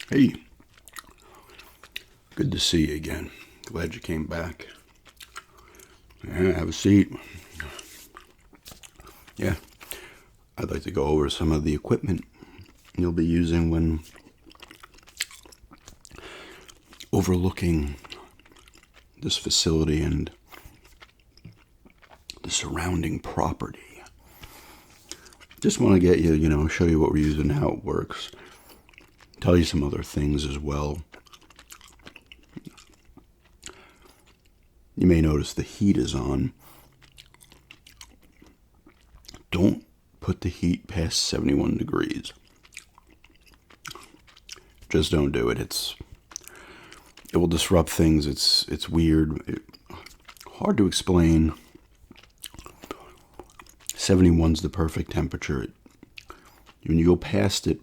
Hey, good to see you again. Glad you came back. Yeah, have a seat. Yeah, I'd like to go over some of the equipment you'll be using when overlooking this facility and the surrounding property. Just want to get you, show you what we're using, how it works. Tell you some other things as well. You may notice the heat is on. Don't put the heat past 71 degrees. Just don't do it. It will disrupt things. It's weird. Hard to explain. 71's the perfect temperature. When you go past it,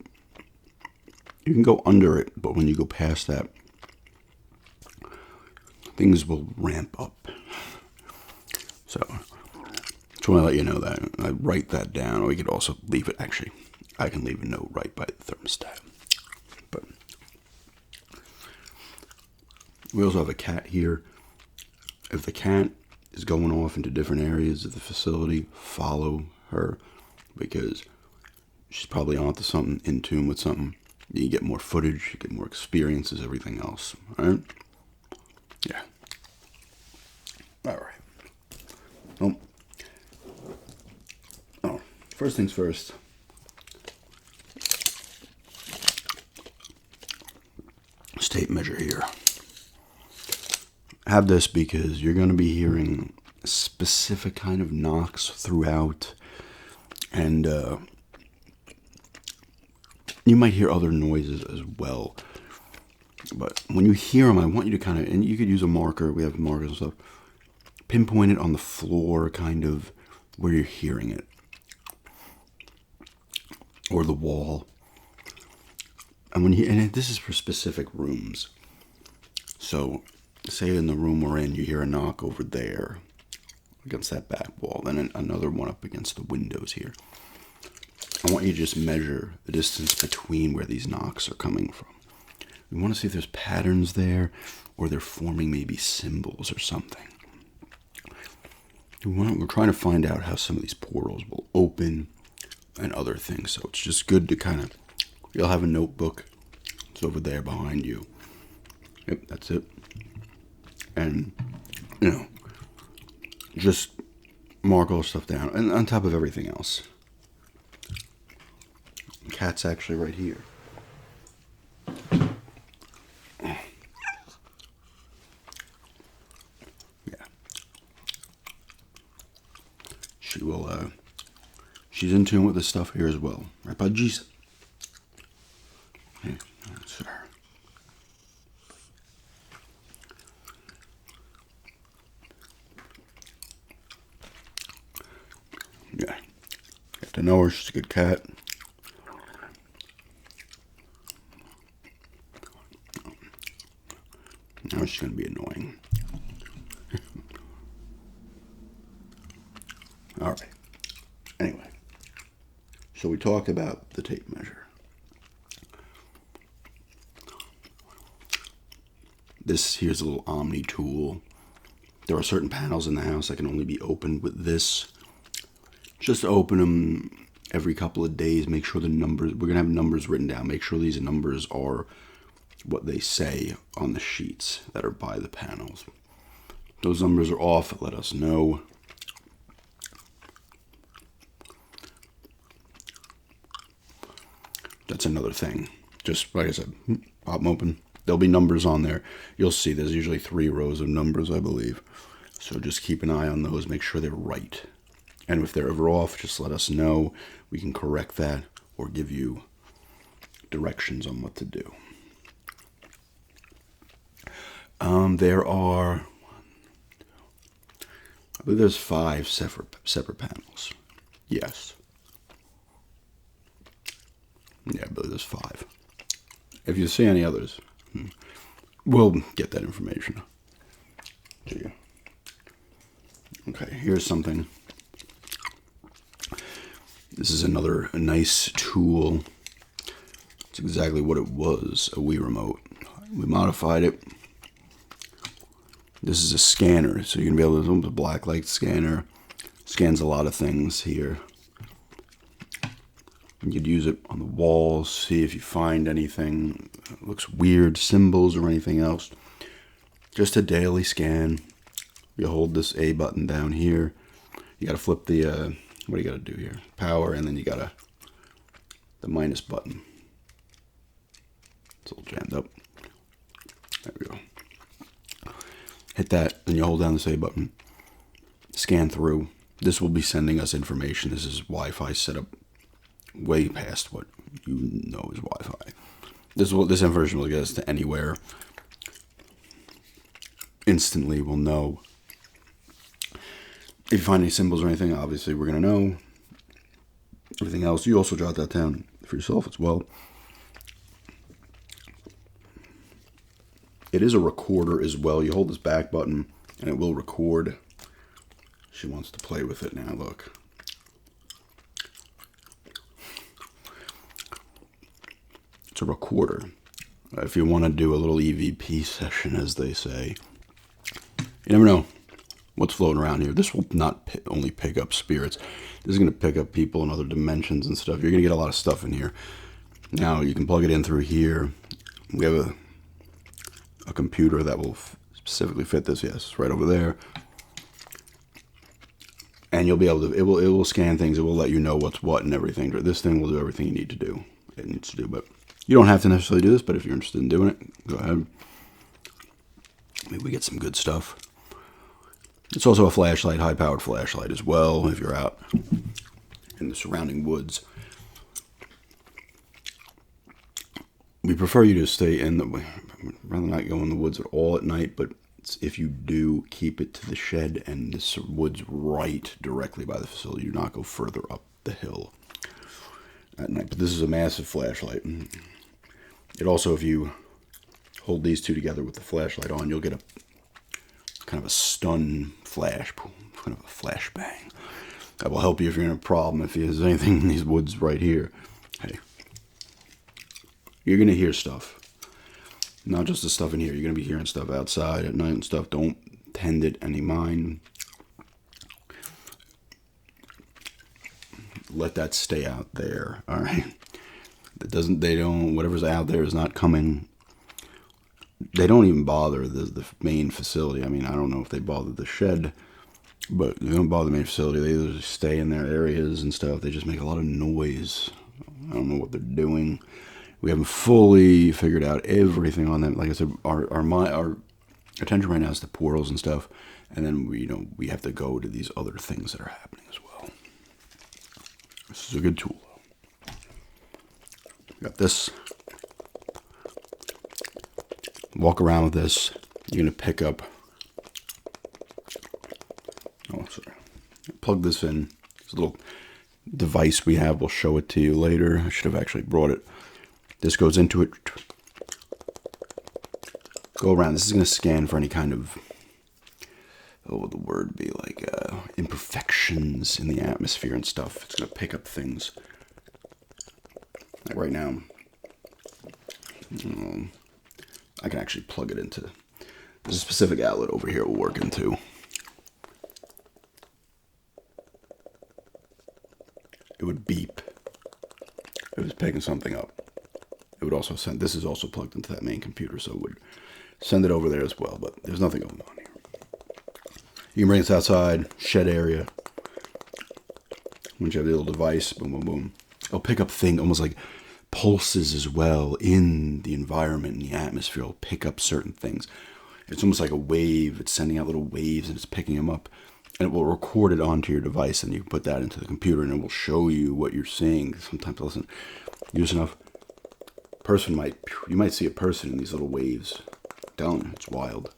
you can go under it, but when you go past that, things will ramp up. So, just want to let you know that. I write that down, or we could also leave it. Actually, I can leave a note right by the thermostat. But we also have a cat here. If the cat is going off into different areas of the facility, follow her, because she's probably onto something, in tune with something. You get more footage, you get more experiences, everything else. Alright? Yeah. Alright. First things first. This tape measure here. Have this because you're going to be hearing a specific kind of knocks throughout, and you might hear other noises as well. But when you hear them, I want you to kind of, and you could use a marker, we have markers and stuff, pinpoint it on the floor, kind of where you're hearing it, or the wall. And this is for specific rooms. So, say in the room we're in, you hear a knock over there against that back wall, then another one up against the windows here. I want you to just measure the distance between where these knocks are coming from. We want to see if there's patterns there, or they're forming maybe symbols or something. We're trying to find out how some of these portals will open and other things. So it's just good to kind of, you'll have a notebook. It's over there behind you. Yep, that's it. And, just mark all stuff down. And on top of everything else. The cat's actually right here. Yeah. She will, she's in tune with this stuff here as well. Right, budgies? Yeah, that's her. Yeah. Get to know her. She's a good cat. Now she's going to be annoying. All right. Anyway. So we talked about the tape measure. Here's a little omni tool. There are certain panels in the house that can only be opened with this. Just open them every couple of days. Make sure the numbers, we're going to have numbers written down. Make sure these numbers are what they say on the sheets that are by the panels. If those numbers are off, let us know. That's another thing. Just like I said, pop them open. There'll be numbers on there. You'll see there's usually 3 rows of numbers, I believe. So just keep an eye on those. Make sure they're right. And if they're ever off, just let us know. We can correct that or give you directions on what to do. There are, I believe there's 5 separate panels. Yes. Yeah, I believe there's 5. If you see any others, we'll get that information to you. Okay, here's something. This is a nice tool. It's exactly what it was, a Wii remote. We modified it. This is a scanner, so you're going to be able to use a black light scanner. Scans a lot of things here. You could use it on the walls, see if you find anything that looks weird, symbols or anything else. Just a daily scan. You hold this A button down here. You got to flip the, what do you got to do here? Power, and then you got the minus button. It's all jammed up. There we go. Hit that, and you hold down the A button. Scan through. This will be sending us information. This is Wi-Fi set up way past what you know is Wi-Fi. This information will get us to anywhere. Instantly, we'll know. If you find any symbols or anything, obviously we're going to know. Everything else, you also jot that down for yourself as well. It is a recorder as well. You hold this back button and it will record. She wants to play with it now, look. It's a recorder. If you want to do a little EVP session, as they say, you never know what's floating around here. This will not only pick up spirits. This is going to pick up people in other dimensions and stuff. You're going to get a lot of stuff in here. Now, you can plug it in through here. We have a computer that will specifically fit this. Yes, it's right over there. And you'll be able to, it will scan things. It will let you know what's what and everything. This thing will do everything you need to do. It needs to do, but you don't have to necessarily do this, but if you're interested in doing it, go ahead. Maybe we get some good stuff. It's also a flashlight, high-powered flashlight as well, if you're out in the surrounding woods. We prefer you to stay in the, rather not go in the woods at all at night, but if you do, keep it to the shed and this woods right directly by the facility. Do not go further up the hill at night. But this is a massive flashlight. It also, if you hold these two together with the flashlight on, you'll get a kind of a stun flash, kind of a flashbang. That will help you if you're in a problem. If there's anything in these woods right here, hey, you're going to hear stuff. Not just the stuff in here. You're going to be hearing stuff outside at night and stuff. Don't tend it any mind. Let that stay out there. All right. Whatever's out there is not coming. They don't even bother the main facility. I mean, I don't know if they bother the shed, but they don't bother the main facility. They just stay in their areas and stuff. They just make a lot of noise. I don't know what they're doing. We haven't fully figured out everything on them. Like I said, our attention right now is to portals and stuff, and then we have to go to these other things that are happening as well. This is a good tool. Got this. Walk around with this. You're gonna pick up. Oh, sorry. Plug this in. This little device we have. We'll show it to you later. I should have actually brought it. This goes into it. Go around. This is going to scan for any kind of, what would the word be, like imperfections in the atmosphere and stuff. It's going to pick up things. Like right now, I can actually plug it into, there's a specific outlet over here we'll work into. It would beep if it was picking something up. It would also send, this is also plugged into that main computer, so it would send it over there as well, but there's nothing going on here. You can bring this outside, shed area. Once you have the little device, boom, boom, boom. It'll pick up things, almost like pulses as well in the environment, in the atmosphere. It'll pick up certain things. It's almost like a wave. It's sending out little waves and it's picking them up. And it will record it onto your device, and you can put that into the computer, and it will show you what you're seeing. Sometimes, listen, use enough. You might see a person in these little waves. I'm telling you, it's wild.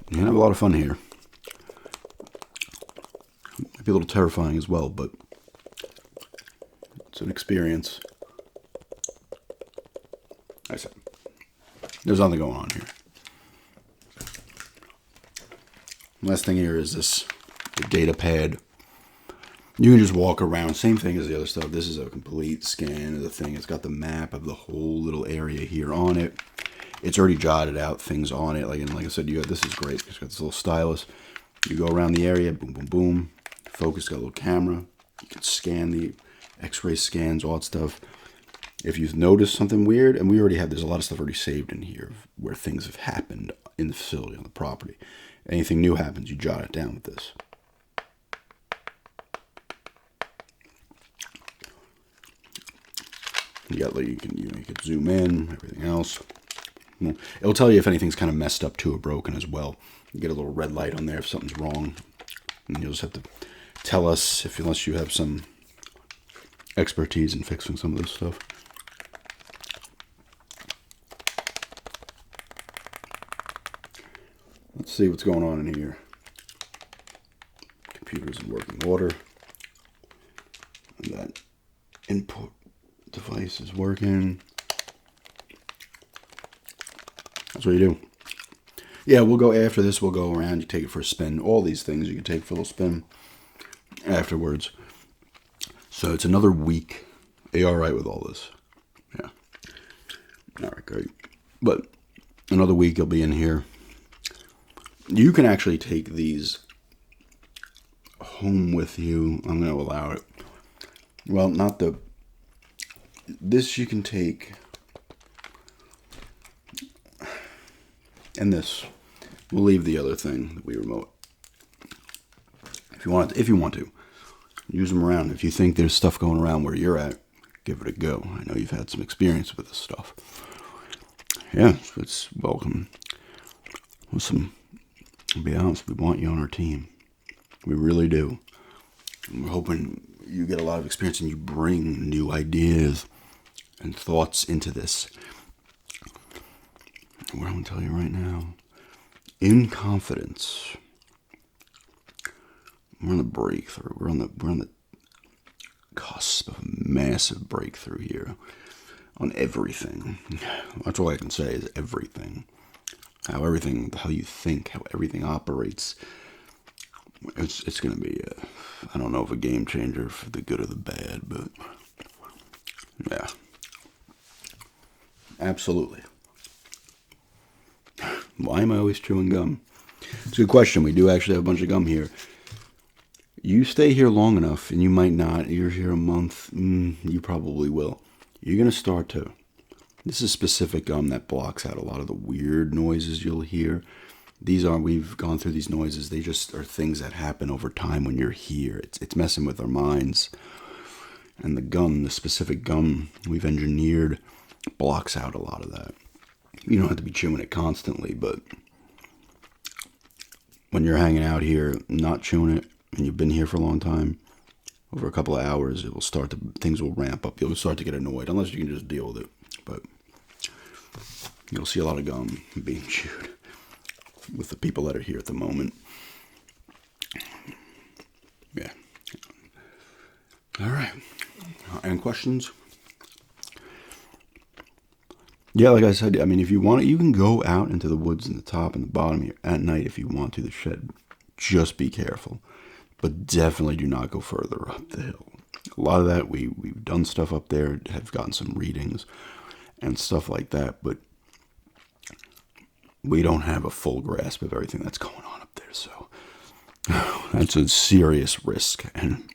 You can have a lot of fun here. It might be a little terrifying as well, but it's an experience. Like I said, there's nothing going on here. Last thing here is this, the data pad. You can just walk around. Same thing as the other stuff. This is a complete scan of the thing. It's got the map of the whole little area here on it. It's already jotted out things on it. Like I said, this is great. It's got this little stylus. You go around the area, boom, boom, boom. Focus, got a little camera. You can scan the X-ray scans, all that stuff. If you've noticed something weird, and there's a lot of stuff already saved in here where things have happened in the facility, on the property. Anything new happens, you jot it down with this. You can zoom in, everything else. It'll tell you if anything's kind of messed up too or broken as well. You get a little red light on there if something's wrong. And you'll just have to tell us unless you have some expertise in fixing some of this stuff. Let's see what's going on in here. Computer's in working order. And that input device is working. That's what you do. Yeah, we'll go after this. We'll go around. You take it for a spin. All these things you can take for a little spin afterwards. So it's another week. Are you all right with all this? Yeah. All right, great. But another week you'll be in here. You can actually take these home with you. I'm going to allow it. Well, not the... This you can take... And this. We'll leave the other thing that we remote. If you want to. Use them around. If you think there's stuff going around where you're at, give it a go. I know you've had some experience with this stuff. Yeah, it's welcome. Listen, I'll be honest, we want you on our team. We really do. And we're hoping you get a lot of experience and you bring new ideas and thoughts into this. What I'm going to tell you right now, in confidence, we're on the breakthrough. We're on the cusp of a massive breakthrough here on everything. That's all I can say is everything. How you think, how everything operates. It's going to be, I don't know if a game changer for the good or the bad, but yeah, absolutely. Why am I always chewing gum? It's a good question. We do actually have a bunch of gum here. You stay here long enough, and you might not. You're here a month. You probably will. You're going to start to. This is specific gum that blocks out a lot of the weird noises you'll hear. We've gone through these noises. They just are things that happen over time when you're here. It's messing with our minds. And the specific gum we've engineered blocks out a lot of that. You don't have to be chewing it constantly, but when you're hanging out here, not chewing it, and you've been here for a long time, over a couple of hours, things will ramp up. You'll start to get annoyed, unless you can just deal with it. But you'll see a lot of gum being chewed with the people that are here at the moment. Yeah. All right. Any questions? Yeah, like I said, I mean, if you want it, you can go out into the woods in the top and the bottom here at night if you want to, the shed. Just be careful. But definitely do not go further up the hill. A lot of that, we've done stuff up there, have gotten some readings and stuff like that, but we don't have a full grasp of everything that's going on up there, so that's a serious risk. And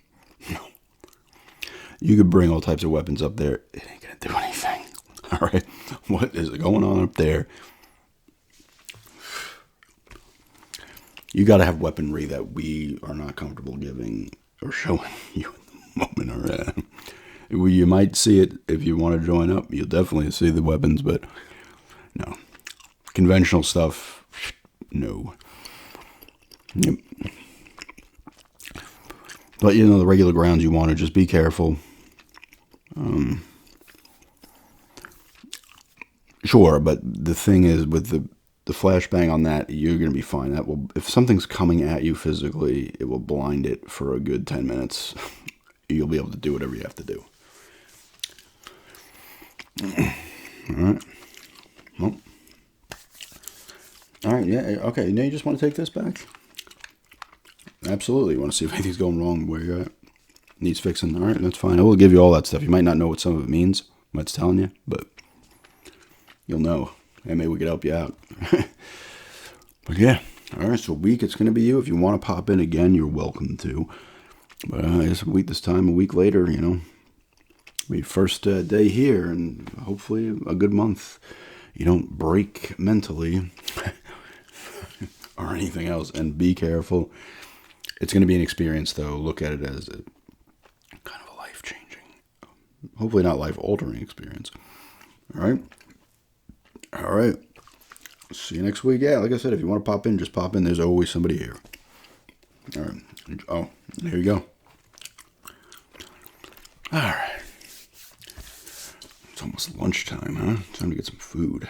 you could bring all types of weapons up there. It ain't going to do anything. All right, what is going on up there? You got to have weaponry that we are not comfortable giving or showing you at the moment. Or you might see it if you want to join up. You'll definitely see the weapons, but no. Conventional stuff, no. Yep. But, the regular grounds you want to just be careful. Sure, but the thing is, with the flashbang on that, you're going to be fine. If something's coming at you physically, it will blind it for a good 10 minutes. You'll be able to do whatever you have to do. All right. Well. All right, yeah, okay. Now you just want to take this back? Absolutely. You want to see if anything's going wrong where you're at? needs fixing. All right, that's fine. I will give you all that stuff. You might not know what some of it means, what it's telling you, but you'll know. And maybe we could help you out. But yeah, all right, so week, it's going to be you. If you want to pop in again, you're welcome to. But it's a week this time, a week later, be first day here, and hopefully a good month. You don't break mentally or anything else, and be careful. It's going to be an experience, though. Look at it as a kind of a life-changing, hopefully not life-altering experience. All right? All right. See you next week. Yeah, like I said, if you want to pop in, just pop in. There's always somebody here. All right. Oh, here you go. All right. It's almost lunchtime, huh? Time to get some food.